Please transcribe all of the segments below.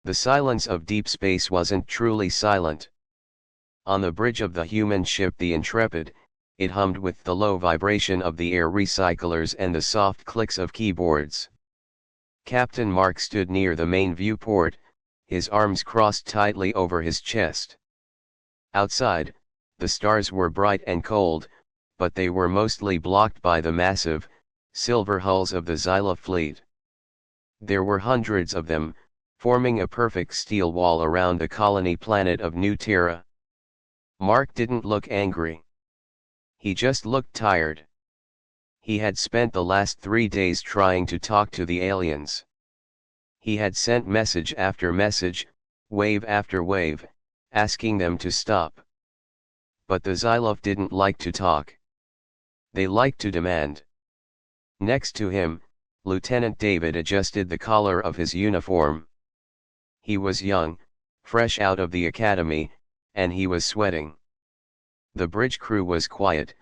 The silence of deep space wasn't truly silent. On the bridge of the human ship the Intrepid, it hummed with the low vibration of the air recyclers and the soft clicks of keyboards. Captain Mark stood near the main viewport, his arms crossed tightly over his chest. Outside, the stars were bright and cold, but they were mostly blocked by the massive, silver hulls of the Xyla fleet. There were hundreds of them, forming a perfect steel wall around the colony planet of New Terra. Mark didn't look angry. He just looked tired. He had spent the last 3 days trying to talk to the aliens. He had sent message after message, wave after wave, asking them to stop. But the Xyloph didn't like to talk. They liked to demand. Next to him, Lieutenant David adjusted the collar of his uniform. He was young, fresh out of the academy, and he was sweating. The bridge crew was quiet,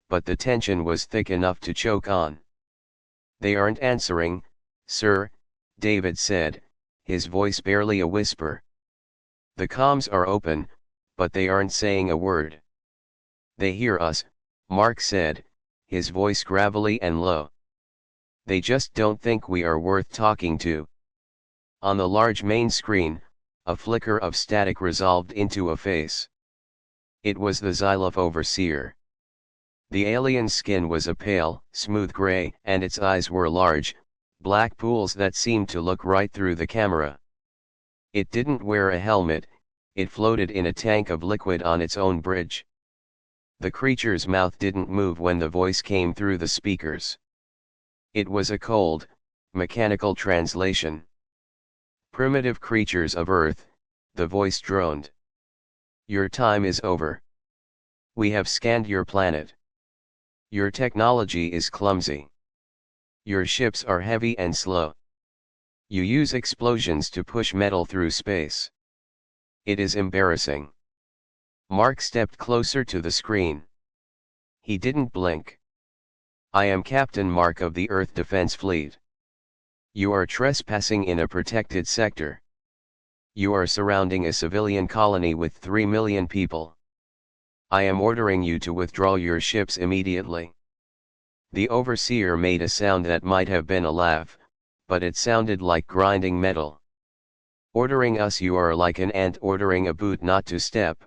but the tension was thick enough to choke on. "They aren't answering, sir," David said, his voice barely a whisper. "The comms are open, but they aren't saying a word." "They hear us," Mark said, his voice gravelly and low. "They just don't think we are worth talking to." On the large main screen, a flicker of static resolved into a face. It was the Xyloph overseer. The alien's skin was a pale, smooth gray, and its eyes were large, black pools that seemed to look right through the camera. It didn't wear a helmet, it floated in a tank of liquid on its own bridge. The creature's mouth didn't move when the voice came through the speakers. It was a cold, mechanical translation. "Primitive creatures of Earth," the voice droned. "Your time is over. We have scanned your planet. Your technology is clumsy. Your ships are heavy and slow. You use explosions to push metal through space. It is embarrassing." Mark stepped closer to the screen. He didn't blink. "I am Captain Mark of the Earth Defense Fleet. You are trespassing in a protected sector. You are surrounding a civilian colony with 3 million people. I am ordering you to withdraw your ships immediately." The overseer made a sound that might have been a laugh, but it sounded like grinding metal. "Ordering us? You are like an ant ordering a boot not to step.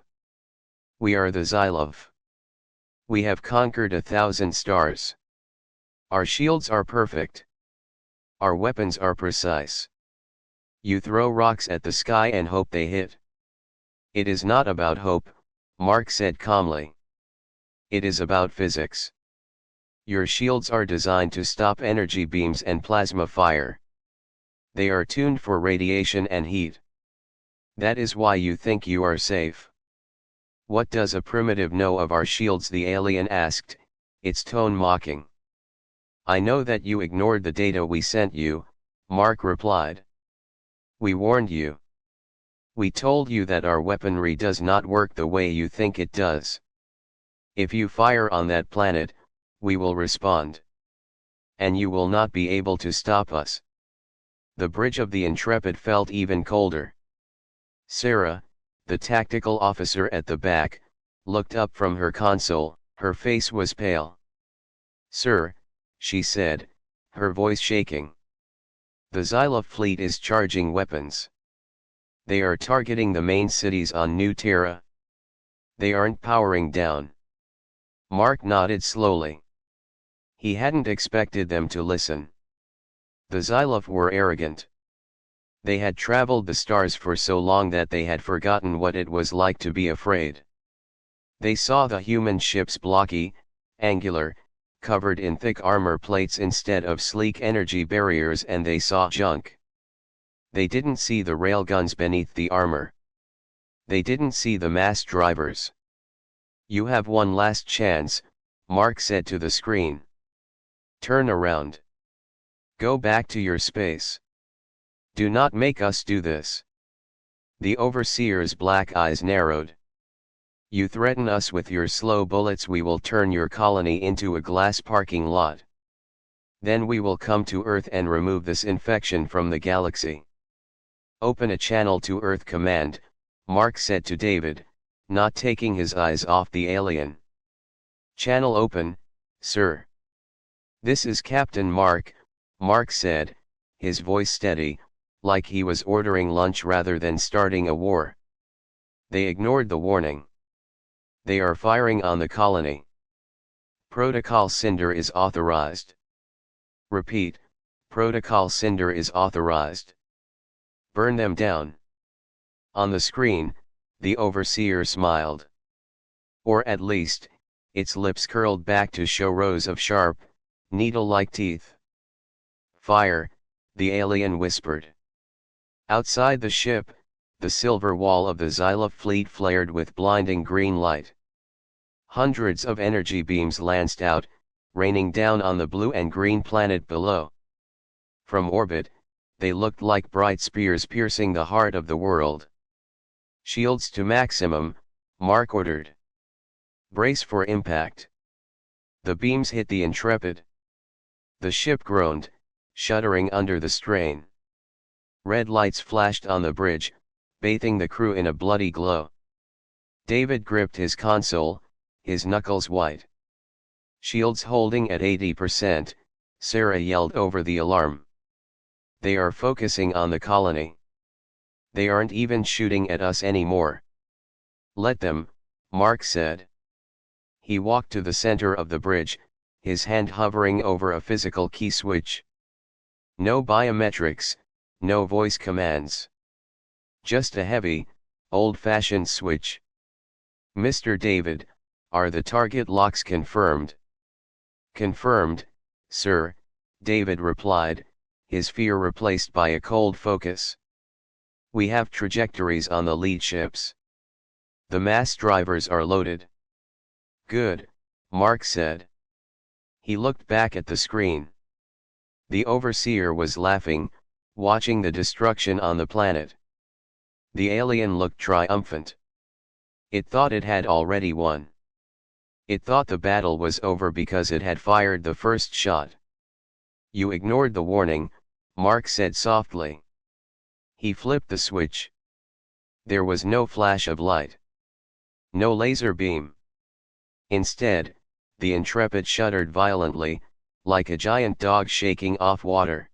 We are the Xyloph. We have conquered 1,000 stars. Our shields are perfect. Our weapons are precise. You throw rocks at the sky and hope they hit." "It is not about hope," Mark said calmly. "It is about physics. Your shields are designed to stop energy beams and plasma fire. They are tuned for radiation and heat. That is why you think you are safe." "What does a primitive know of our shields?" the alien asked, its tone mocking. "I know that you ignored the data we sent you," Mark replied. "We warned you. We told you that our weaponry does not work the way you think it does. If you fire on that planet, we will respond. And you will not be able to stop us." The bridge of the Intrepid felt even colder. Sarah, the tactical officer at the back, looked up from her console, her face was pale. "Sir," she said, her voice shaking. "The Xyloph fleet is charging weapons. They are targeting the main cities on New Terra. They aren't powering down." Mark nodded slowly. He hadn't expected them to listen. The Xyloph were arrogant. They had traveled the stars for so long that they had forgotten what it was like to be afraid. They saw the human ships blocky, angular, covered in thick armor plates instead of sleek energy barriers, and they saw junk. They didn't see the railguns beneath the armor. They didn't see the mass drivers. "You have one last chance," Mark said to the screen. "Turn around. Go back to your space. Do not make us do this." The overseer's black eyes narrowed. "You threaten us with your slow bullets, we will turn your colony into a glass parking lot. Then we will come to Earth and remove this infection from the galaxy." "Open a channel to Earth Command," Mark said to David, not taking his eyes off the alien. "Channel open, sir." "This is Captain Mark," Mark said, his voice steady, like he was ordering lunch rather than starting a war. They ignored the warning. "They are firing on the colony. Protocol Cinder is authorized." "Repeat, Protocol Cinder is authorized." "Burn them down." On the screen, the overseer smiled. Or at least, its lips curled back to show rows of sharp, needle-like teeth. "Fire," the alien whispered. Outside the ship, the silver wall of the Xylof fleet flared with blinding green light. Hundreds of energy beams lanced out, raining down on the blue and green planet below. From orbit, they looked like bright spears piercing the heart of the world. "Shields to maximum," Mark ordered. "Brace for impact." The beams hit the Intrepid. The ship groaned, shuddering under the strain. Red lights flashed on the bridge, bathing the crew in a bloody glow. David gripped his console, his knuckles white. "Shields holding at 80%, Sarah yelled over the alarm. "They are focusing on the colony. They aren't even shooting at us anymore." "Let them," Mark said. He walked to the center of the bridge, his hand hovering over a physical key switch. No biometrics, no voice commands. Just a heavy, old-fashioned switch. "Mr. David, are the target locks confirmed?" "Confirmed, sir," David replied, his fear replaced by a cold focus. "We have trajectories on the lead ships. The mass drivers are loaded." "Good," Mark said. He looked back at the screen. The overseer was laughing, watching the destruction on the planet. The alien looked triumphant. It thought it had already won. It thought the battle was over because it had fired the first shot. "You ignored the warning," Mark said softly. He flipped the switch. There was no flash of light. No laser beam. Instead, the Intrepid shuddered violently, like a giant dog shaking off water.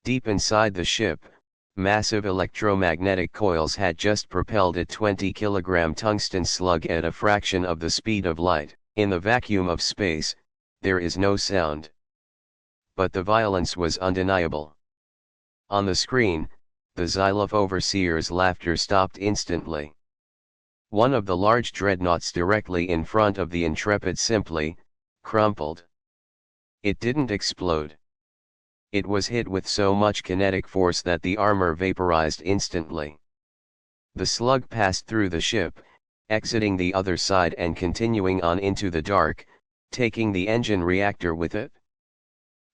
Deep inside the ship, massive electromagnetic coils had just propelled a 20-kilogram tungsten slug at a fraction of the speed of light. In the vacuum of space, there is no sound. But the violence was undeniable. On the screen, the Xylof overseer's laughter stopped instantly. One of the large dreadnoughts directly in front of the Intrepid simply crumpled. It didn't explode. It was hit with so much kinetic force that the armor vaporized instantly. The slug passed through the ship, exiting the other side and continuing on into the dark, taking the engine reactor with it.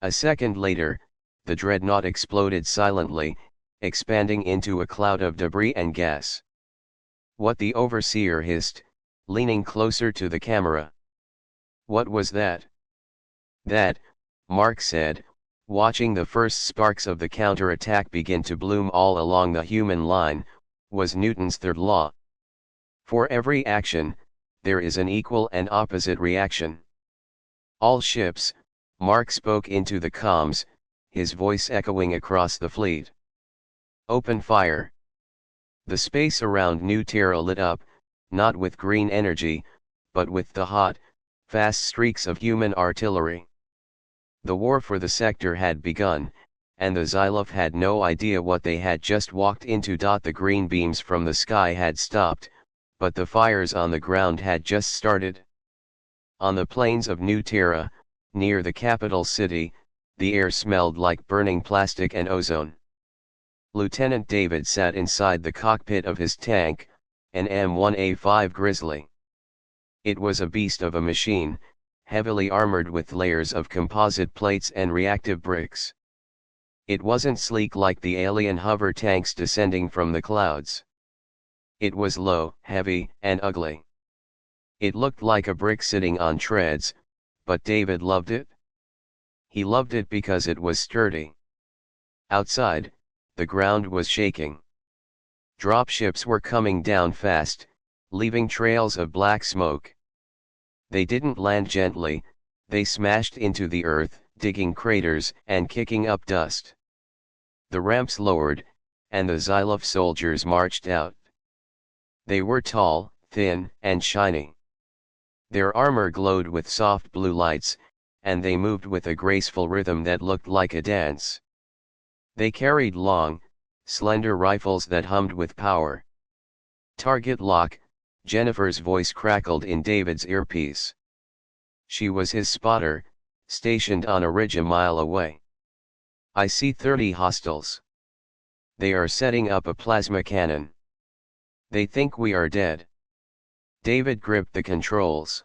A second later, the dreadnought exploded silently, expanding into a cloud of debris and gas. "What?" the overseer hissed, leaning closer to the camera. "What was that?" "That," Mark said, watching the first sparks of the counterattack begin to bloom all along the human line, "was Newton's third law. For every action, there is an equal and opposite reaction. All ships," Mark spoke into the comms, his voice echoing across the fleet. "Open fire." The space around New Terra lit up, not with green energy, but with the hot, fast streaks of human artillery. The war for the sector had begun, and the Xylof had no idea what they had just walked into. The green beams from the sky had stopped, but the fires on the ground had just started. On the plains of New Terra, near the capital city, the air smelled like burning plastic and ozone. Lieutenant David sat inside the cockpit of his tank, an M1A5 Grizzly. It was a beast of a machine, heavily armored with layers of composite plates and reactive bricks. It wasn't sleek like the alien hover tanks descending from the clouds. It was low, heavy, and ugly. It looked like a brick sitting on treads, but David loved it. He loved it because it was sturdy. Outside, The ground was shaking. Dropships were coming down fast, leaving trails of black smoke. They didn't land gently, they smashed into the earth, digging craters and kicking up dust. The ramps lowered, and the Xyloph soldiers marched out. They were tall, thin, and shiny. Their armor glowed with soft blue lights, and they moved with a graceful rhythm that looked like a dance. They carried long, slender rifles that hummed with power. Target lock, Jennifer's voice crackled in David's earpiece. She was his spotter, stationed on a ridge a mile away. I see 30 hostiles. They are setting up a plasma cannon. They think we are dead. David gripped the controls.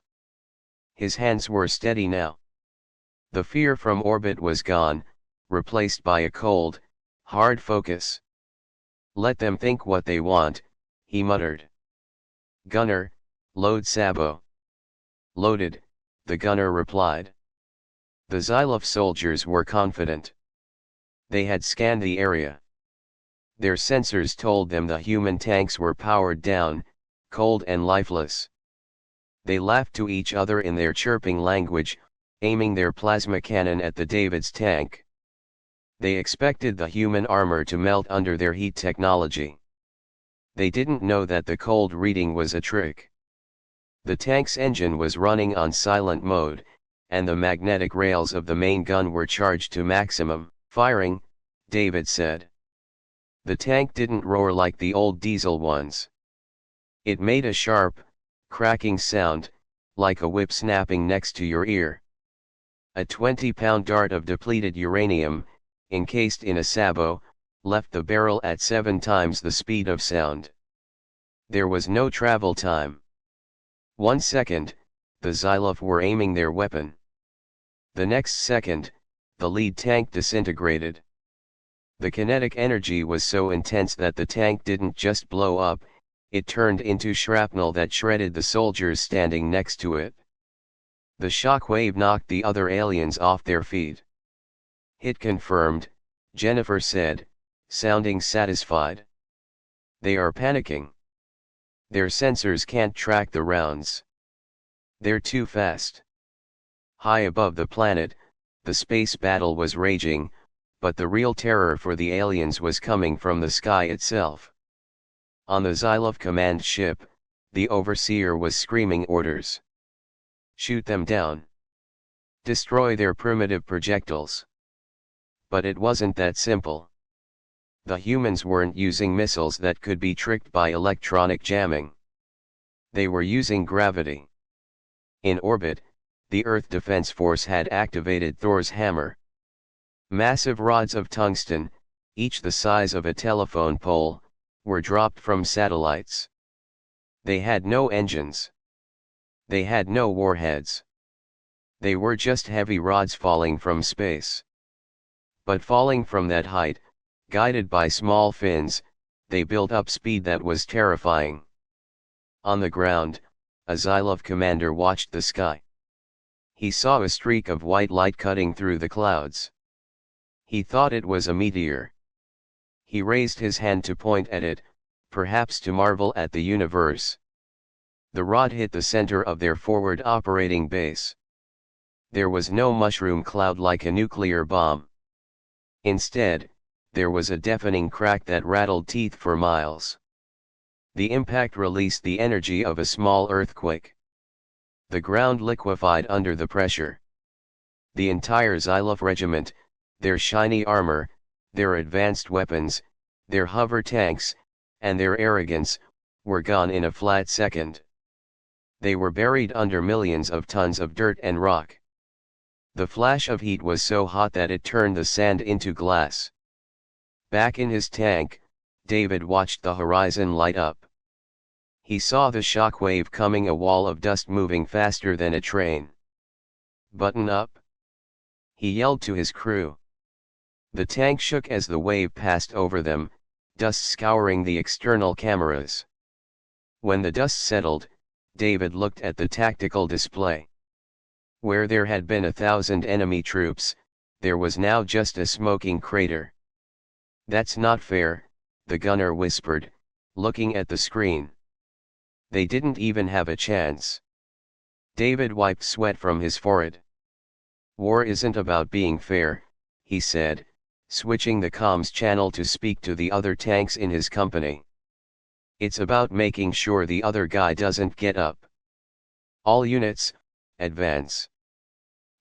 His hands were steady now. The fear from orbit was gone, replaced by a cold, hard focus. Let them think what they want, he muttered. Gunner, load Sabo. Loaded, the gunner replied. The Xyloph soldiers were confident. They had scanned the area. Their sensors told them the human tanks were powered down, cold and lifeless. They laughed to each other in their chirping language, aiming their plasma cannon at the David's tank. They expected the human armor to melt under their heat technology. They didn't know that the cold reading was a trick. The tank's engine was running on silent mode, and the magnetic rails of the main gun were charged to maximum. Firing, David said. The tank didn't roar like the old diesel ones. It made a sharp, cracking sound, like a whip snapping next to your ear. A 20-pound dart of depleted uranium, encased in a sabot, left the barrel at 7 times the speed of sound. There was no travel time. 1 second, the Xyloph were aiming their weapon. The next second, the lead tank disintegrated. The kinetic energy was so intense that the tank didn't just blow up, it turned into shrapnel that shredded the soldiers standing next to it. The shockwave knocked the other aliens off their feet. Hit confirmed, Jennifer said, sounding satisfied. They are panicking. Their sensors can't track the rounds. They're too fast. High above the planet, the space battle was raging, but the real terror for the aliens was coming from the sky itself. On the Xyloph command ship, the overseer was screaming orders. Shoot them down. Destroy their primitive projectiles. But it wasn't that simple. The humans weren't using missiles that could be tricked by electronic jamming. They were using gravity. In orbit, the Earth Defense Force had activated Thor's hammer. Massive rods of tungsten, each the size of a telephone pole, were dropped from satellites. They had no engines. They had no warheads. They were just heavy rods falling from space. But falling from that height, guided by small fins, they built up speed that was terrifying. On the ground, a Xyloph commander watched the sky. He saw a streak of white light cutting through the clouds. He thought it was a meteor. He raised his hand to point at it, perhaps to marvel at the universe. The rod hit the center of their forward operating base. There was no mushroom cloud like a nuclear bomb. Instead, there was a deafening crack that rattled teeth for miles. The impact released the energy of a small earthquake. The ground liquefied under the pressure. The entire Xyloph regiment, their shiny armor, their advanced weapons, their hover tanks, and their arrogance, were gone in a flat second. They were buried under millions of tons of dirt and rock. The flash of heat was so hot that it turned the sand into glass. Back in his tank, David watched the horizon light up. He saw the shockwave coming, a wall of dust moving faster than a train. Button up! He yelled to his crew. The tank shook as the wave passed over them, dust scouring the external cameras. When the dust settled, David looked at the tactical display. Where there had been 1,000 enemy troops, there was now just a smoking crater. "That's not fair," the gunner whispered, looking at the screen. "They didn't even have a chance." David wiped sweat from his forehead. "War isn't about being fair," he said, switching the comms channel to speak to the other tanks in his company. "It's about making sure the other guy doesn't get up. All units, advance.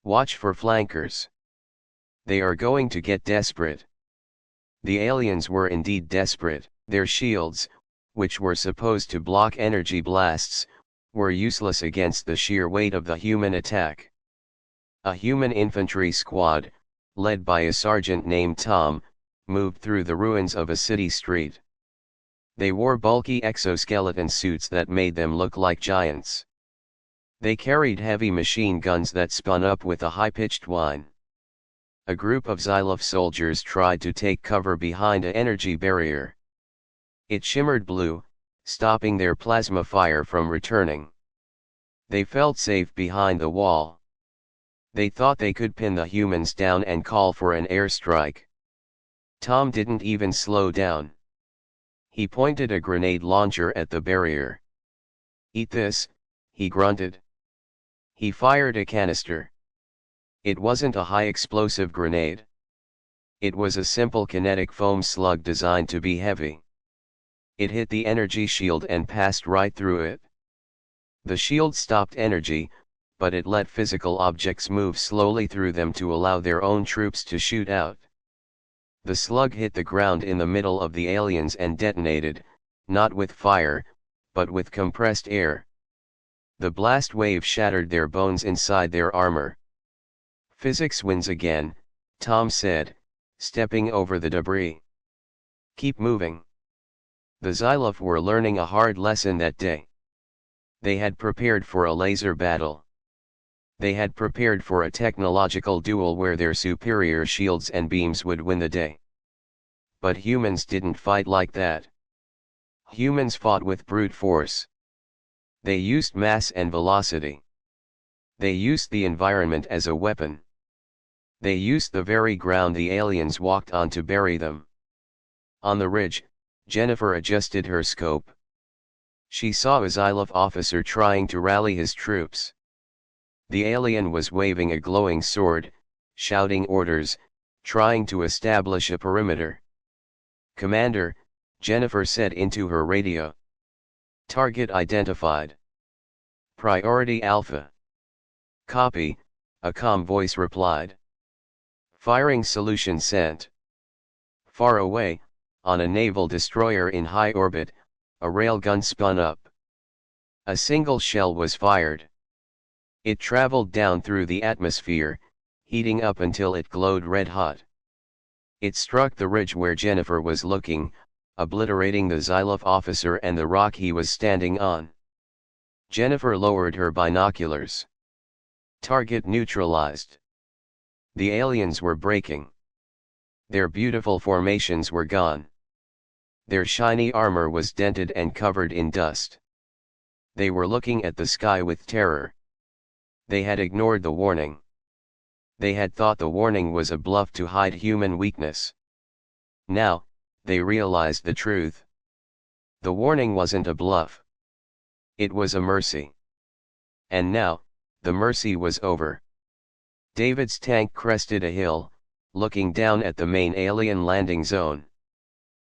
Watch for flankers. They are going to get desperate." The aliens were indeed desperate. Their shields, which were supposed to block energy blasts, were useless against the sheer weight of the human attack. A human infantry squad, led by a sergeant named Tom, moved through the ruins of a city street. They wore bulky exoskeleton suits that made them look like giants. They carried heavy machine guns that spun up with a high-pitched whine. A group of Xyloph soldiers tried to take cover behind an energy barrier. It shimmered blue, stopping their plasma fire from returning. They felt safe behind the wall. They thought they could pin the humans down and call for an airstrike. Tom didn't even slow down. He pointed a grenade launcher at the barrier. "Eat this," he grunted. He fired a canister. It wasn't a high-explosive grenade. It was a simple kinetic foam slug designed to be heavy. It hit the energy shield and passed right through it. The shield stopped energy, but it let physical objects move slowly through them to allow their own troops to shoot out. The slug hit the ground in the middle of the aliens and detonated, not with fire, but with compressed air. The blast wave shattered their bones inside their armor. "Physics wins again," Tom said, stepping over the debris. "Keep moving." The Xyloph were learning a hard lesson that day. They had prepared for a laser battle. They had prepared for a technological duel where their superior shields and beams would win the day. But humans didn't fight like that. Humans fought with brute force. They used mass and velocity. They used the environment as a weapon. They used the very ground the aliens walked on to bury them. On the ridge, Jennifer adjusted her scope. She saw a Xyloph officer trying to rally his troops. The alien was waving a glowing sword, shouting orders, trying to establish a perimeter. "Commander," Jennifer said into her radio. "Target identified. Priority Alpha." "Copy," a calm voice replied. "Firing solution sent." Far away, on a naval destroyer in high orbit, a railgun spun up. A single shell was fired. It traveled down through the atmosphere, heating up until it glowed red hot. It struck the ridge where Jennifer was looking, obliterating the Xyloph officer and the rock he was standing on. Jennifer lowered her binoculars. Target neutralized. The aliens were breaking. Their beautiful formations were gone. Their shiny armor was dented and covered in dust. They were looking at the sky with terror. They had ignored the warning. They had thought the warning was a bluff to hide human weakness. Now, they realized the truth. The warning wasn't a bluff. It was a mercy. And now, the mercy was over. David's tank crested a hill, looking down at the main alien landing zone.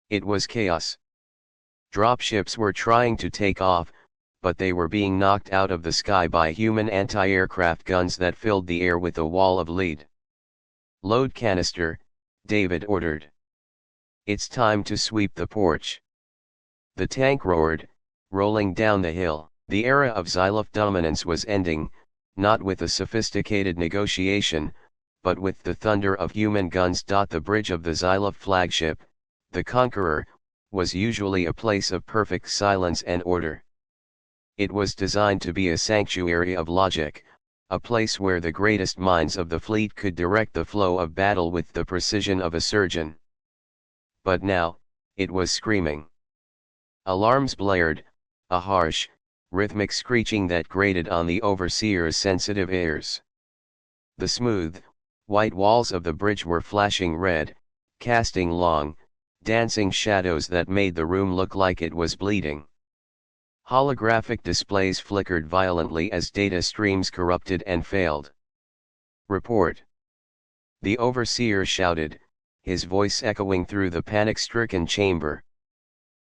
It was chaos. Dropships were trying to take off, but they were being knocked out of the sky by human anti-aircraft guns that filled the air with a wall of lead. "Load canister," David ordered. "It's time to sweep the porch." The tank roared, rolling down the hill. The era of Xyloph dominance was ending, not with a sophisticated negotiation, but with the thunder of human guns. The bridge of the Xyloph flagship, the Conqueror, was usually a place of perfect silence and order. It was designed to be a sanctuary of logic, a place where the greatest minds of the fleet could direct the flow of battle with the precision of a surgeon. But now, it was screaming. Alarms blared, a harsh, rhythmic screeching that grated on the overseer's sensitive ears. The smooth, white walls of the bridge were flashing red, casting long, dancing shadows that made the room look like it was bleeding. Holographic displays flickered violently as data streams corrupted and failed. Report. The overseer shouted, his voice echoing through the panic-stricken chamber.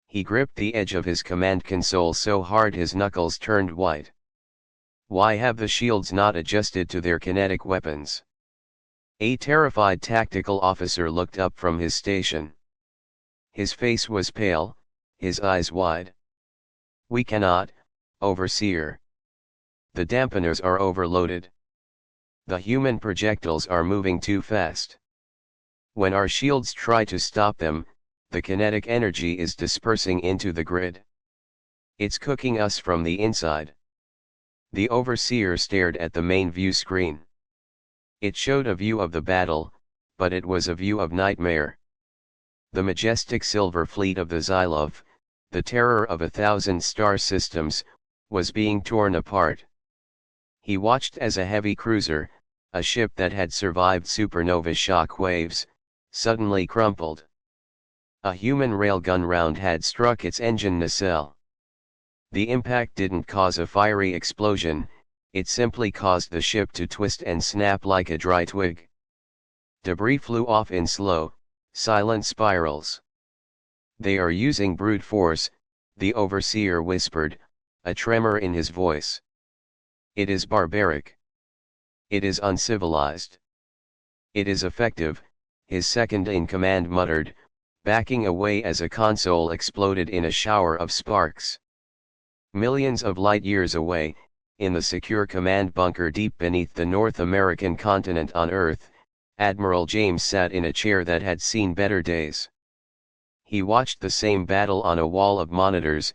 He gripped the edge of his command console so hard his knuckles turned white. Why have the shields not adjusted to their kinetic weapons? A terrified tactical officer looked up from his station. His face was pale, his eyes wide. We cannot, overseer. The dampeners are overloaded. The human projectiles are moving too fast. When our shields try to stop them, the kinetic energy is dispersing into the grid. It's cooking us from the inside. The overseer stared at the main view screen. It showed a view of the battle, but it was a view of nightmare. The majestic silver fleet of the Xylov, the terror of 1,000 star systems, was being torn apart. He watched as a heavy cruiser, a ship that had survived supernova shock waves, suddenly crumpled. A human railgun round had struck its engine nacelle. The impact didn't cause a fiery explosion, it simply caused the ship to twist and snap like a dry twig. Debris flew off in slow, silent spirals. They are using brute force, the overseer whispered, a tremor in his voice. It is barbaric. It is uncivilized. It is effective, his second-in-command muttered, backing away as a console exploded in a shower of sparks. Millions of light-years away, in the secure command bunker deep beneath the North American continent on Earth, Admiral James sat in a chair that had seen better days. He watched the same battle on a wall of monitors,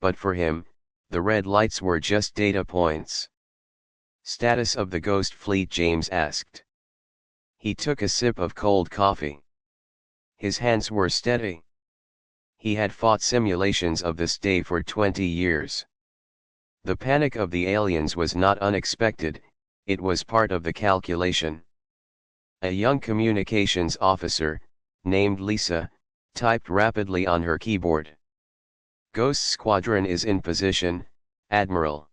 but for him, the red lights were just data points. Status of the Ghost Fleet, James asked. He took a sip of cold coffee. His hands were steady. He had fought simulations of this day for 20 years. The panic of the aliens was not unexpected, it was part of the calculation. A young communications officer, named Lisa, typed rapidly on her keyboard. Ghost Squadron is in position, Admiral.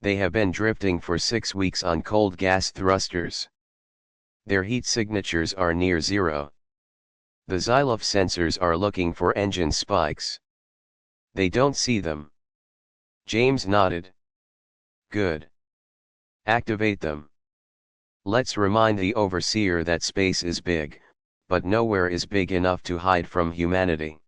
They have been drifting for 6 weeks on cold gas thrusters. Their heat signatures are near zero. The Xylov sensors are looking for engine spikes. They don't see them. James nodded. Good. Activate them. Let's remind the overseer that space is big, but nowhere is big enough to hide from humanity.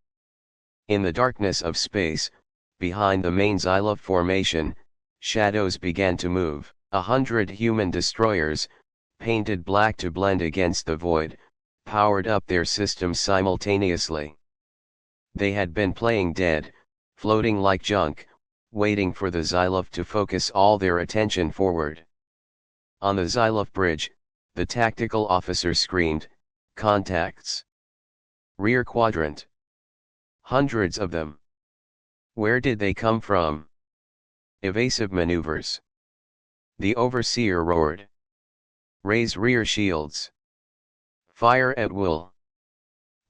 In the darkness of space, behind the main Xylov formation, shadows began to move. 100 human destroyers, painted black to blend against the void, powered up their systems simultaneously. They had been playing dead, floating like junk, waiting for the Xylov to focus all their attention forward. On the Xylov bridge, the tactical officer screamed, "Contacts! Rear quadrant! Hundreds of them! Where did they come from? Evasive maneuvers!" The overseer roared. "Raise rear shields! Fire at will!"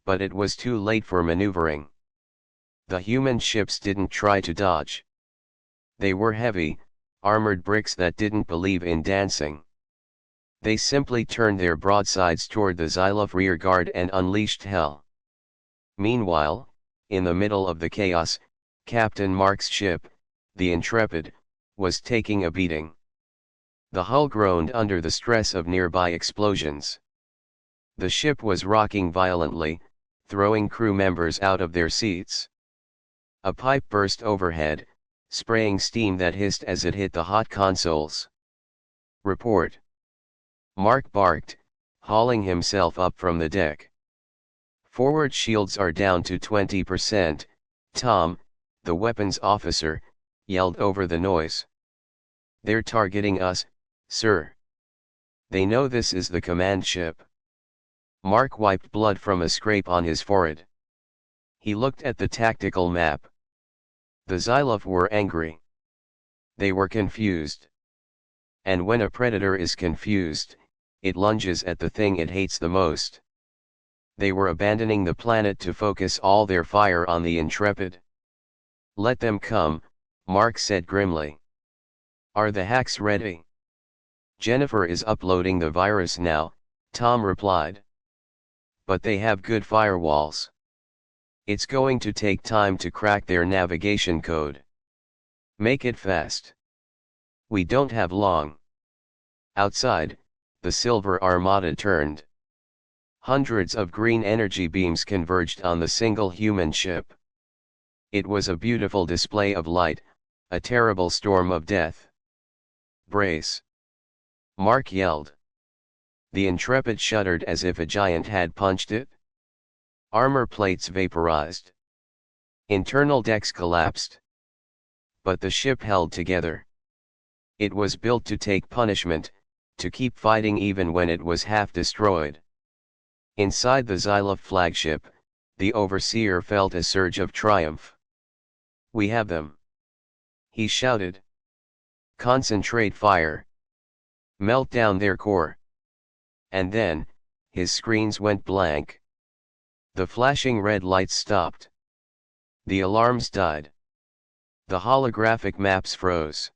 But it was too late for maneuvering. The human ships didn't try to dodge. They were heavy, armored bricks that didn't believe in dancing. They simply turned their broadsides toward the Xylov rear guard and unleashed hell. Meanwhile, in the middle of the chaos, Captain Mark's ship, the Intrepid, was taking a beating. The hull groaned under the stress of nearby explosions. The ship was rocking violently, throwing crew members out of their seats. A pipe burst overhead, spraying steam that hissed as it hit the hot consoles. Report. Mark barked, hauling himself up from the deck. Forward shields are down to 20%, Tom, the weapons officer, yelled over the noise. They're targeting us, sir. They know this is the command ship. Mark wiped blood from a scrape on his forehead. He looked at the tactical map. The Xylov were angry. They were confused. And when a predator is confused, it lunges at the thing it hates the most. They were abandoning the planet to focus all their fire on the Intrepid. "Let them come," Mark said grimly. "Are the hacks ready?" "Jennifer is uploading the virus now," Tom replied. "But they have good firewalls. It's going to take time to crack their navigation code. Make it fast. We don't have long." Outside, the Silver Armada turned. Hundreds of green energy beams converged on the single human ship. It was a beautiful display of light, a terrible storm of death. "Brace!" Mark yelled. The Intrepid shuddered as if a giant had punched it. Armor plates vaporized. Internal decks collapsed. But the ship held together. It was built to take punishment, to keep fighting even when it was half destroyed. Inside the Xylof flagship, the Overseer felt a surge of triumph. "We have them!" he shouted. "Concentrate fire! Melt down their core!" And then, his screens went blank. The flashing red lights stopped. The alarms died. The holographic maps froze.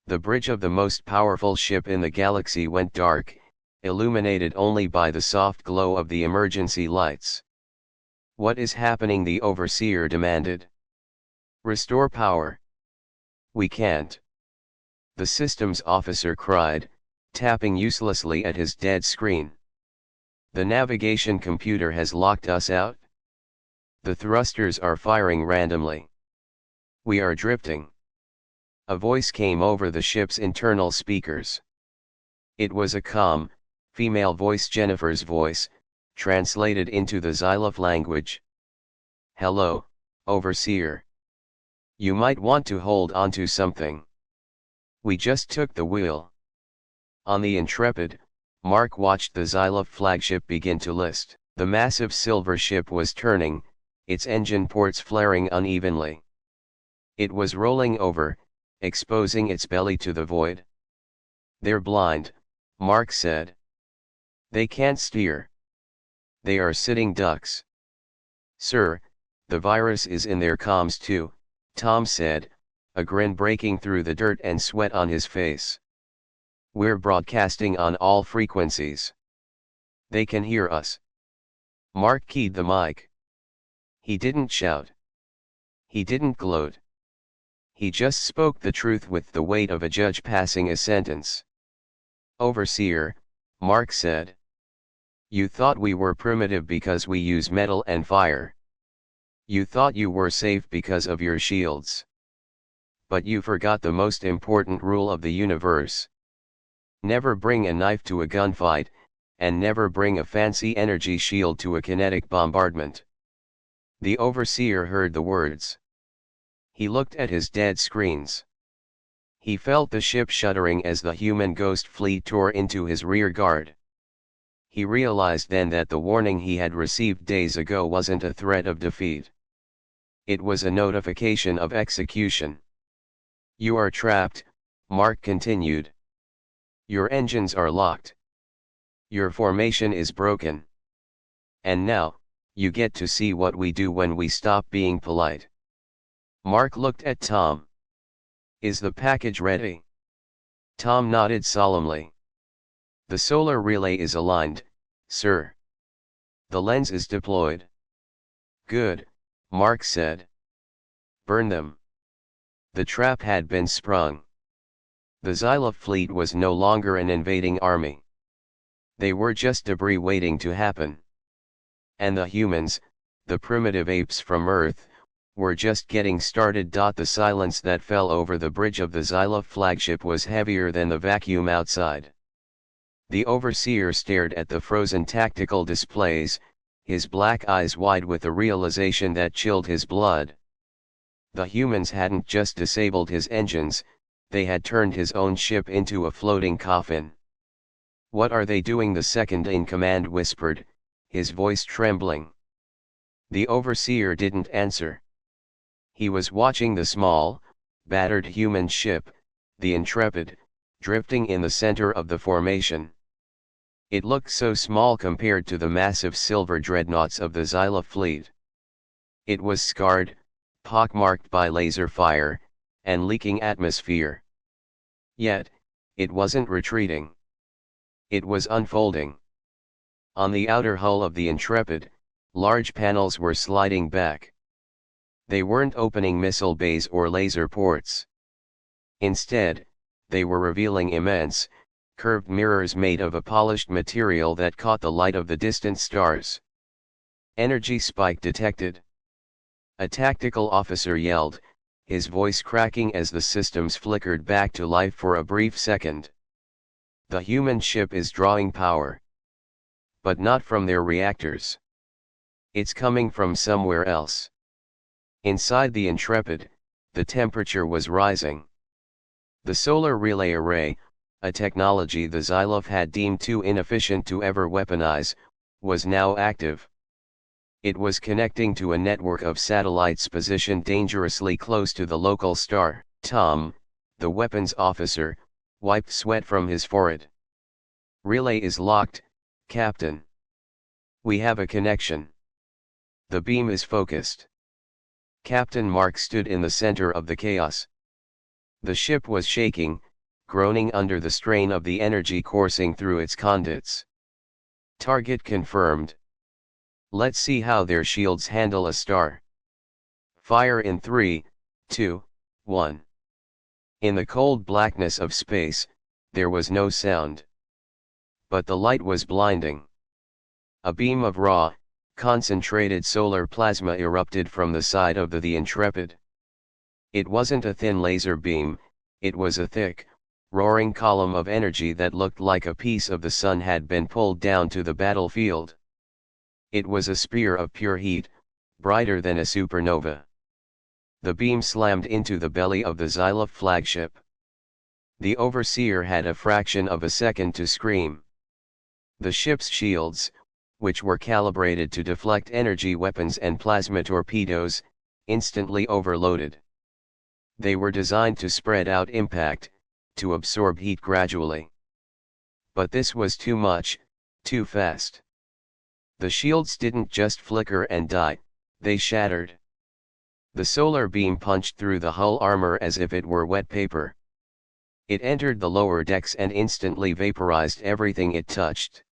The bridge of the most powerful ship in the galaxy went dark, illuminated only by the soft glow of the emergency lights. "What is happening?" the Overseer demanded. "Restore power." "We can't," the systems officer cried, tapping uselessly at his dead screen. "The navigation computer has locked us out. The thrusters are firing randomly. We are drifting." A voice came over the ship's internal speakers. It was a calm, female voice, Jennifer's voice, translated into the Xylof language. "Hello, Overseer. You might want to hold onto something. We just took the wheel." On the Intrepid, Mark watched the Xylof flagship begin to list. The massive silver ship was turning, its engine ports flaring unevenly. It was rolling over, exposing its belly to the void. "They're blind," Mark said. "They can't steer. They are sitting ducks." "Sir, the virus is in their comms too," Tom said, a grin breaking through the dirt and sweat on his face. "We're broadcasting on all frequencies. They can hear us." Mark keyed the mic. He didn't shout. He didn't gloat. He just spoke the truth with the weight of a judge passing a sentence. "Overseer," Mark said. "You thought we were primitive because we use metal and fire. You thought you were safe because of your shields. But you forgot the most important rule of the universe. Never bring a knife to a gunfight, and never bring a fancy energy shield to a kinetic bombardment." The Overseer heard the words. He looked at his dead screens. He felt the ship shuddering as the human ghost fleet tore into his rear guard. He realized then that the warning he had received days ago wasn't a threat of defeat. It was a notification of execution. "You are trapped," Mark continued. "Your engines are locked. Your formation is broken. And now, you get to see what we do when we stop being polite." Mark looked at Tom. "Is the package ready?" Tom nodded solemnly. "The solar relay is aligned, sir. The lens is deployed." "Good," Mark said. "Burn them." The trap had been sprung. The Xylof fleet was no longer an invading army. They were just debris waiting to happen. And the humans, the primitive apes from Earth, were just getting started. The silence that fell over the bridge of the Xylof flagship was heavier than the vacuum outside. The Overseer stared at the frozen tactical displays, his black eyes wide with a realization that chilled his blood. The humans hadn't just disabled his engines, they had turned his own ship into a floating coffin. "What are they doing?" the second-in-command whispered, his voice trembling. The Overseer didn't answer. He was watching the small, battered human ship, the Intrepid, drifting in the center of the formation. It looked so small compared to the massive silver dreadnoughts of the Xyla fleet. It was scarred, pockmarked by laser fire, and leaking atmosphere. Yet, it wasn't retreating. It was unfolding. On the outer hull of the Intrepid, large panels were sliding back. They weren't opening missile bays or laser ports. Instead, they were revealing immense, curved mirrors made of a polished material that caught the light of the distant stars. Energy spike detected. A tactical officer yelled, his voice cracking as the systems flickered back to life for a brief second. The human ship is drawing power. But not from their reactors. It's coming from somewhere else. Inside the Intrepid, the temperature was rising. The solar relay array, a technology the Xylov had deemed too inefficient to ever weaponize, was now active. It was connecting to a network of satellites positioned dangerously close to the local star. Tom, the weapons officer, wiped sweat from his forehead. "Relay is locked, Captain. We have a connection. The beam is focused." Captain Mark stood in the center of the chaos. The ship was shaking, groaning under the strain of the energy coursing through its conduits. "Target confirmed. Let's see how their shields handle a star. Fire in 3, 2, 1. In the cold blackness of space, there was no sound. But the light was blinding. A beam of raw, concentrated solar plasma erupted from the side of the Intrepid. It wasn't a thin laser beam, it was a thick, roaring column of energy that looked like a piece of the sun had been pulled down to the battlefield. It was a spear of pure heat, brighter than a supernova. The beam slammed into the belly of the Xylov flagship. The overseer had a fraction of a second to scream. The ship's shields, which were calibrated to deflect energy weapons and plasma torpedoes, instantly overloaded. They were designed to spread out impact, to absorb heat gradually. But this was too much, too fast. The shields didn't just flicker and die, they shattered. The solar beam punched through the hull armor as if it were wet paper. It entered the lower decks and instantly vaporized everything it touched.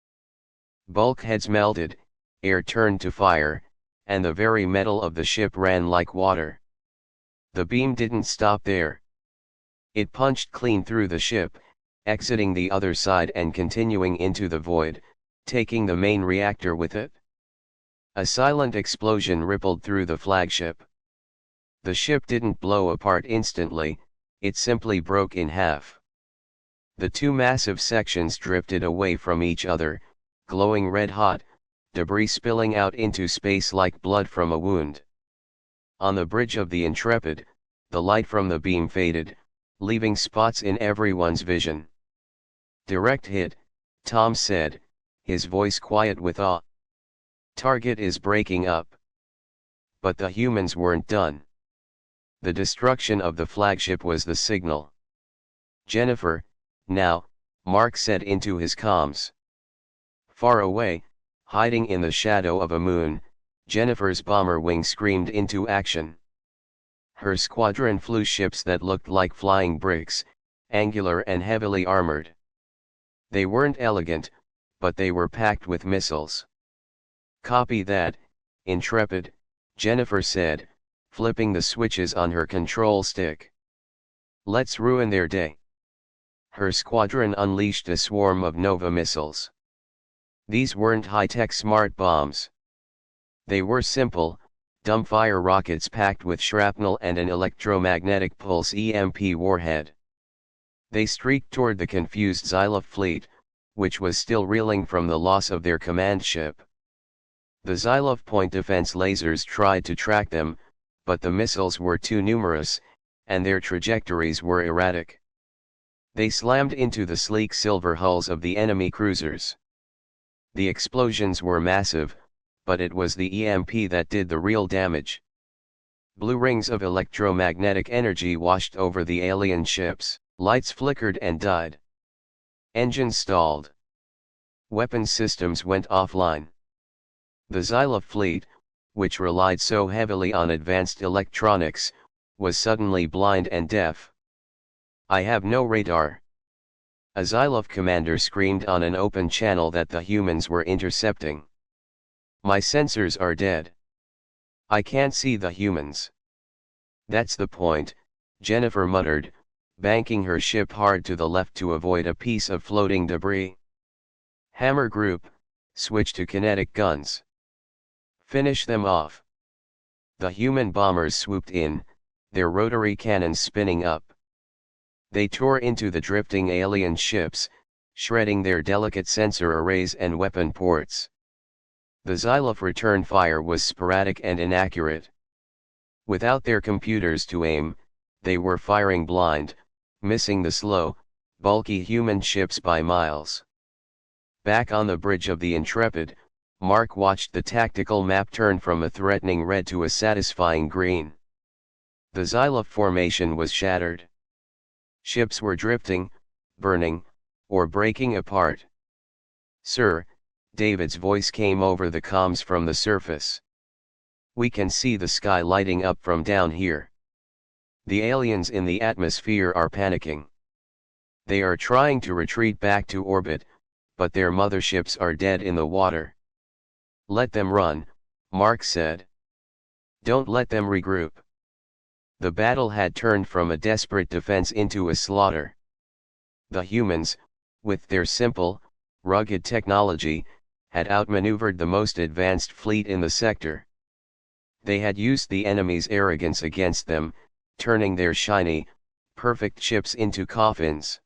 Bulkheads melted, air turned to fire, and the very metal of the ship ran like water. The beam didn't stop there. It punched clean through the ship, exiting the other side and continuing into the void, taking the main reactor with it. A silent explosion rippled through the flagship. The ship didn't blow apart instantly, it simply broke in half. The two massive sections drifted away from each other, glowing red-hot, debris spilling out into space like blood from a wound. On the bridge of the Intrepid, the light from the beam faded, leaving spots in everyone's vision. "Direct hit," Tom said, his voice quiet with awe. "Target is breaking up." But the humans weren't done. The destruction of the flagship was the signal. "Jennifer, now," Mark said into his comms. Far away, hiding in the shadow of a moon, Jennifer's bomber wing screamed into action. Her squadron flew ships that looked like flying bricks, angular and heavily armored. They weren't elegant, but they were packed with missiles. "Copy that, Intrepid," Jennifer said, flipping the switches on her control stick. "Let's ruin their day." Her squadron unleashed a swarm of Nova missiles. These weren't high-tech smart bombs. They were simple, dumbfire rockets packed with shrapnel and an electromagnetic pulse EMP warhead. They streaked toward the confused Xylov fleet, which was still reeling from the loss of their command ship. The Xylov point defense lasers tried to track them, but the missiles were too numerous, and their trajectories were erratic. They slammed into the sleek silver hulls of the enemy cruisers. The explosions were massive, but it was the EMP that did the real damage. Blue rings of electromagnetic energy washed over the alien ships, lights flickered and died. Engines stalled. Weapons systems went offline. The Xyla fleet, which relied so heavily on advanced electronics, was suddenly blind and deaf. "I have no radar." A Xylov commander screamed on an open channel that the humans were intercepting. "My sensors are dead. I can't see the humans." "That's the point," Jennifer muttered, banking her ship hard to the left to avoid a piece of floating debris. "Hammer Group, switch to kinetic guns. Finish them off." The human bombers swooped in, their rotary cannons spinning up. They tore into the drifting alien ships, shredding their delicate sensor arrays and weapon ports. The Xylov return fire was sporadic and inaccurate. Without their computers to aim, they were firing blind, missing the slow, bulky human ships by miles. Back on the bridge of the Intrepid, Mark watched the tactical map turn from a threatening red to a satisfying green. The Xylov formation was shattered. Ships were drifting, burning, or breaking apart. "Sir," David's voice came over the comms from the surface. "We can see the sky lighting up from down here. The aliens in the atmosphere are panicking. They are trying to retreat back to orbit, but their motherships are dead in the water." "Let them run," Mark said. "Don't let them regroup." The battle had turned from a desperate defense into a slaughter. The humans, with their simple, rugged technology, had outmaneuvered the most advanced fleet in the sector. They had used the enemy's arrogance against them, turning their shiny, perfect ships into coffins.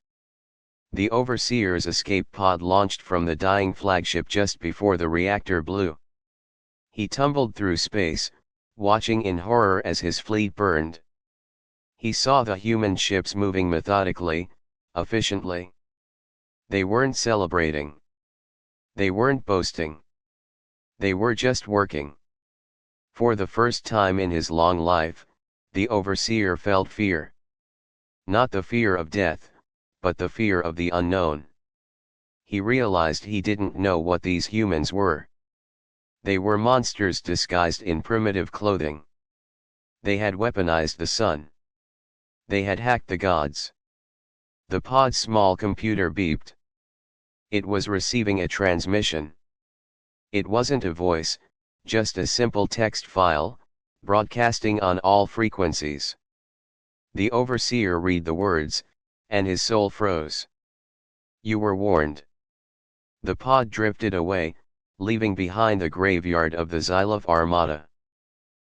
The Overseer's escape pod launched from the dying flagship just before the reactor blew. He tumbled through space, watching in horror as his fleet burned. He saw the human ships moving methodically, efficiently. They weren't celebrating. They weren't boasting. They were just working. For the first time in his long life, the Overseer felt fear. Not the fear of death, but the fear of the unknown. He realized he didn't know what these humans were. They were monsters disguised in primitive clothing. They had weaponized the sun. They had hacked the gods. The pod's small computer beeped. It was receiving a transmission. It wasn't a voice, just a simple text file, broadcasting on all frequencies. The Overseer read the words, and his soul froze. "You were warned." The pod drifted away, leaving behind the graveyard of the Xylov Armada.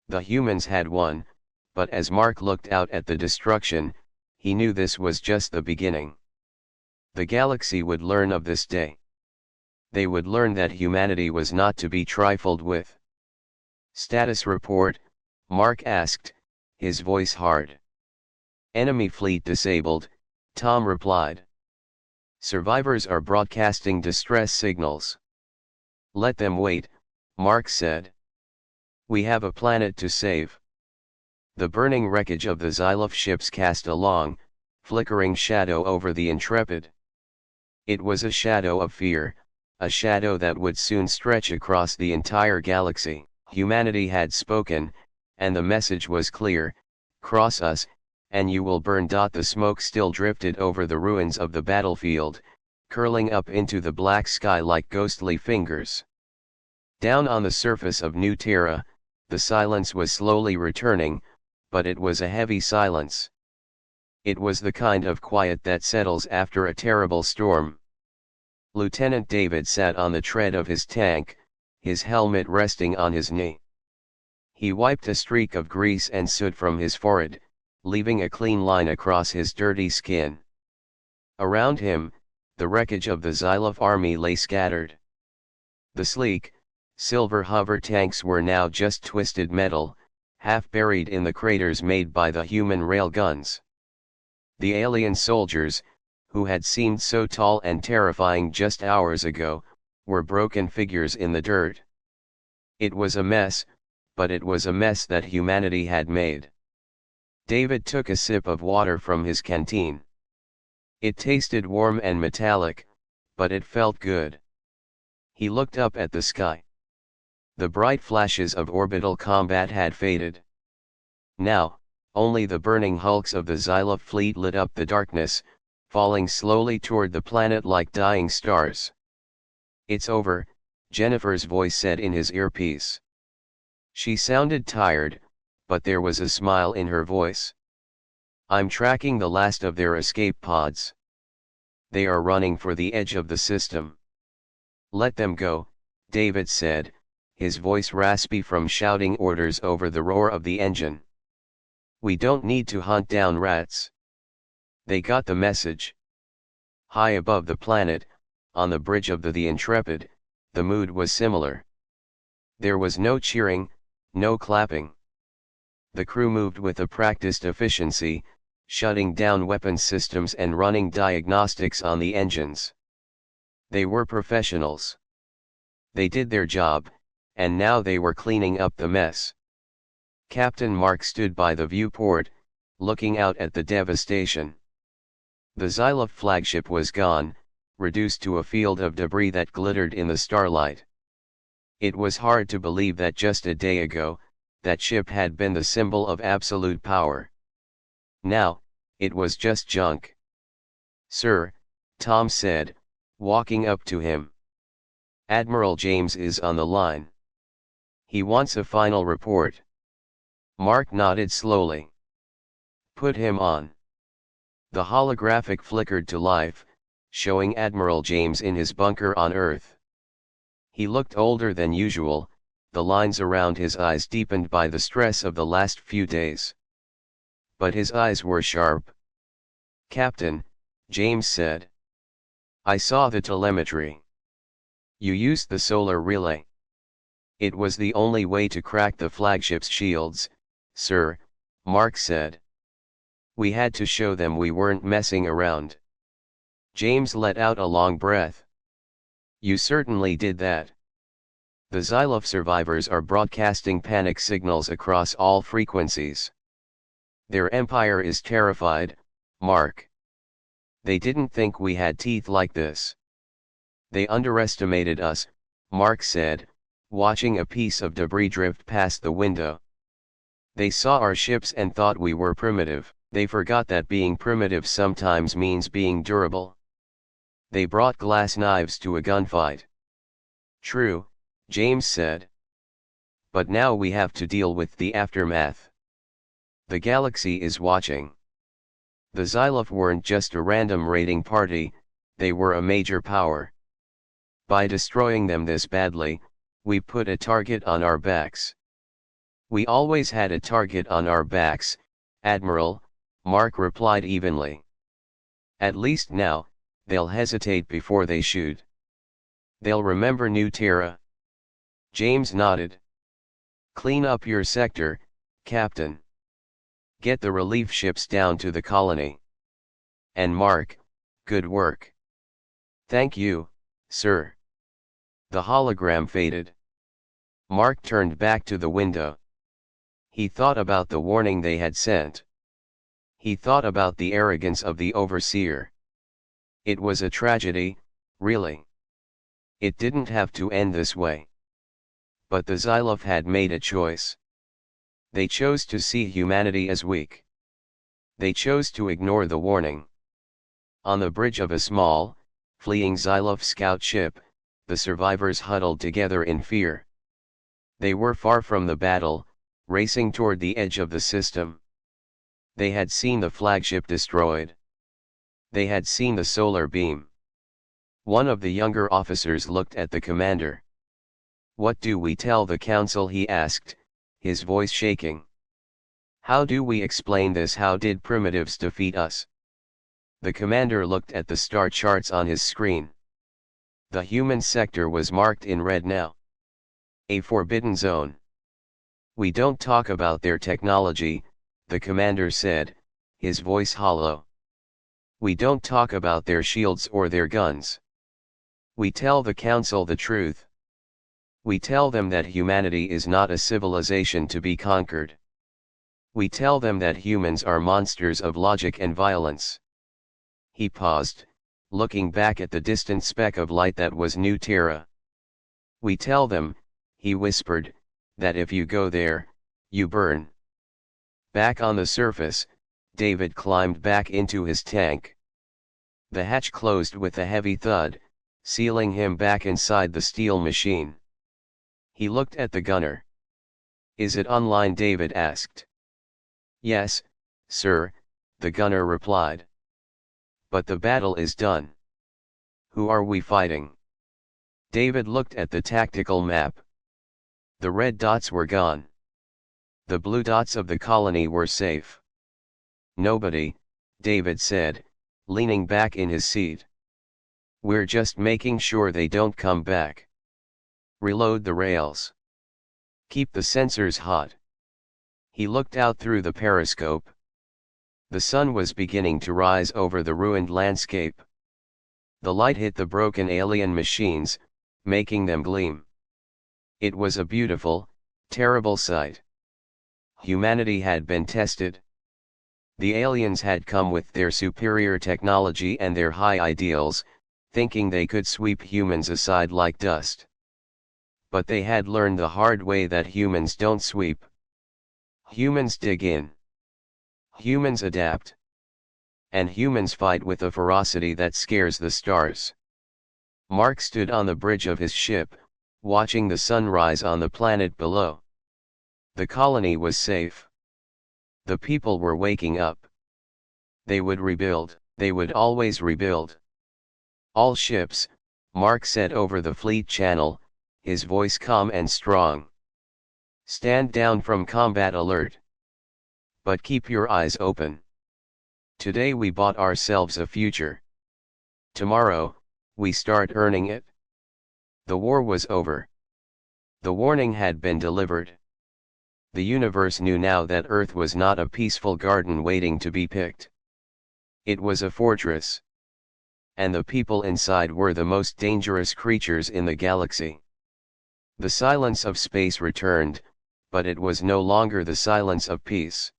The humans had won, but as Mark looked out at the destruction, he knew this was just the beginning. The galaxy would learn of this day. They would learn that humanity was not to be trifled with. "Status report," Mark asked, his voice hard. "Enemy fleet disabled," Tom replied. "Survivors are broadcasting distress signals." "Let them wait," Mark said. "We have a planet to save." The burning wreckage of the Xylov ships cast a long, flickering shadow over the Intrepid. It was a shadow of fear, a shadow that would soon stretch across the entire galaxy. Humanity had spoken, and the message was clear: cross us, and you will burn. The smoke still drifted over the ruins of the battlefield, curling up into the black sky like ghostly fingers. Down on the surface of New Terra, the silence was slowly returning, but it was a heavy silence. It was the kind of quiet that settles after a terrible storm. Lieutenant David sat on the tread of his tank, his helmet resting on his knee. He wiped a streak of grease and soot from his forehead, leaving a clean line across his dirty skin. Around him, the wreckage of the Xylov army lay scattered. The sleek, silver hover tanks were now just twisted metal, half buried in the craters made by the human railguns. The alien soldiers, who had seemed so tall and terrifying just hours ago, were broken figures in the dirt. It was a mess, but it was a mess that humanity had made. David took a sip of water from his canteen. It tasted warm and metallic, but it felt good. He looked up at the sky. The bright flashes of orbital combat had faded. Now, only the burning hulks of the Xylof fleet lit up the darkness, falling slowly toward the planet like dying stars. "It's over," Jennifer's voice said in his earpiece. She sounded tired, but there was a smile in her voice. "I'm tracking the last of their escape pods. They are running for the edge of the system." "Let them go," David said, his voice raspy from shouting orders over the roar of the engine. "We don't need to hunt down rats." They got the message. High above the planet, on the bridge of the Intrepid, the mood was similar. There was no cheering, no clapping. The crew moved with a practiced efficiency, shutting down weapon systems and running diagnostics on the engines. They were professionals. They did their job, and now they were cleaning up the mess. Captain Mark stood by the viewport, looking out at the devastation. The Xylof flagship was gone, reduced to a field of debris that glittered in the starlight. It was hard to believe that just a day ago, that ship had been the symbol of absolute power. Now, it was just junk. "Sir," Tom said, walking up to him. "Admiral James is on the line. He wants a final report." Mark nodded slowly. "Put him on." The holographic flickered to life, showing Admiral James in his bunker on Earth. He looked older than usual, the lines around his eyes deepened by the stress of the last few days. But his eyes were sharp. "Captain," James said. "I saw the telemetry. You used the solar relay. It was the only way to crack the flagship's shields, sir," Mark said. "We had to show them we weren't messing around." James let out a long breath. "You certainly did that. The Xylof survivors are broadcasting panic signals across all frequencies. Their empire is terrified, Mark. They didn't think we had teeth like this. They underestimated us," Mark said, watching a piece of debris drift past the window. "They saw our ships and thought we were primitive. They forgot that being primitive sometimes means being durable. They brought glass knives to a gunfight." "True," James said. "But now we have to deal with the aftermath. The galaxy is watching. The Xylof weren't just a random raiding party, they were a major power. By destroying them this badly, we put a target on our backs." "We always had a target on our backs, Admiral," Mark replied evenly. "At least now, they'll hesitate before they shoot. They'll remember New Terra." James nodded. "Clean up your sector, Captain. Get the relief ships down to the colony. And Mark, good work." "Thank you, sir." The hologram faded. Mark turned back to the window. He thought about the warning they had sent. He thought about the arrogance of the overseer. It was a tragedy, really. It didn't have to end this way. But the Xylof had made a choice. They chose to see humanity as weak. They chose to ignore the warning. On the bridge of a small, fleeing Xylof scout ship, the survivors huddled together in fear. They were far from the battle, racing toward the edge of the system. They had seen the flagship destroyed. They had seen the solar beam. One of the younger officers looked at the commander. "What do we tell the council?" he asked, his voice shaking. "How do we explain this? How did primitives defeat us?" The commander looked at the star charts on his screen. The human sector was marked in red now. A forbidden zone. "We don't talk about their technology," the commander said, his voice hollow. "We don't talk about their shields or their guns. We tell the council the truth. We tell them that humanity is not a civilization to be conquered. We tell them that humans are monsters of logic and violence." He paused, looking back at the distant speck of light that was New Terra. We tell them, he whispered, that if you go there, you burn. Back on the surface, David climbed back into his tank. The hatch closed with a heavy thud, sealing him back inside the steel machine. He looked at the gunner. "Is it online?" David asked. "Yes, sir," the gunner replied. "But the battle is done. Who are we fighting?" David looked at the tactical map. The red dots were gone. The blue dots of the colony were safe. "Nobody," David said, leaning back in his seat. "We're just making sure they don't come back. Reload the rails. Keep the sensors hot." He looked out through the periscope. The sun was beginning to rise over the ruined landscape. The light hit the broken alien machines, making them gleam. It was a beautiful, terrible sight. Humanity had been tested. The aliens had come with their superior technology and their high ideals, thinking they could sweep humans aside like dust. But they had learned the hard way that humans don't sweep. Humans dig in. Humans adapt. And humans fight with a ferocity that scares the stars. Mark stood on the bridge of his ship, watching the sun rise on the planet below. The colony was safe. The people were waking up. They would rebuild. They would always rebuild. "All ships," Mark said over the fleet channel, his voice calm and strong. "Stand down from combat alert. But keep your eyes open. Today we bought ourselves a future. Tomorrow, we start earning it." The war was over. The warning had been delivered. The universe knew now that Earth was not a peaceful garden waiting to be picked. It was a fortress. And the people inside were the most dangerous creatures in the galaxy. The silence of space returned, but it was no longer the silence of peace.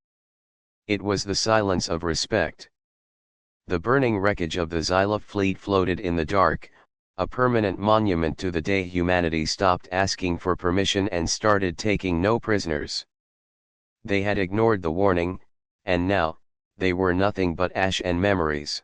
It was the silence of respect. The burning wreckage of the Xyla fleet floated in the dark, a permanent monument to the day humanity stopped asking for permission and started taking no prisoners. They had ignored the warning, and now, they were nothing but ash and memories.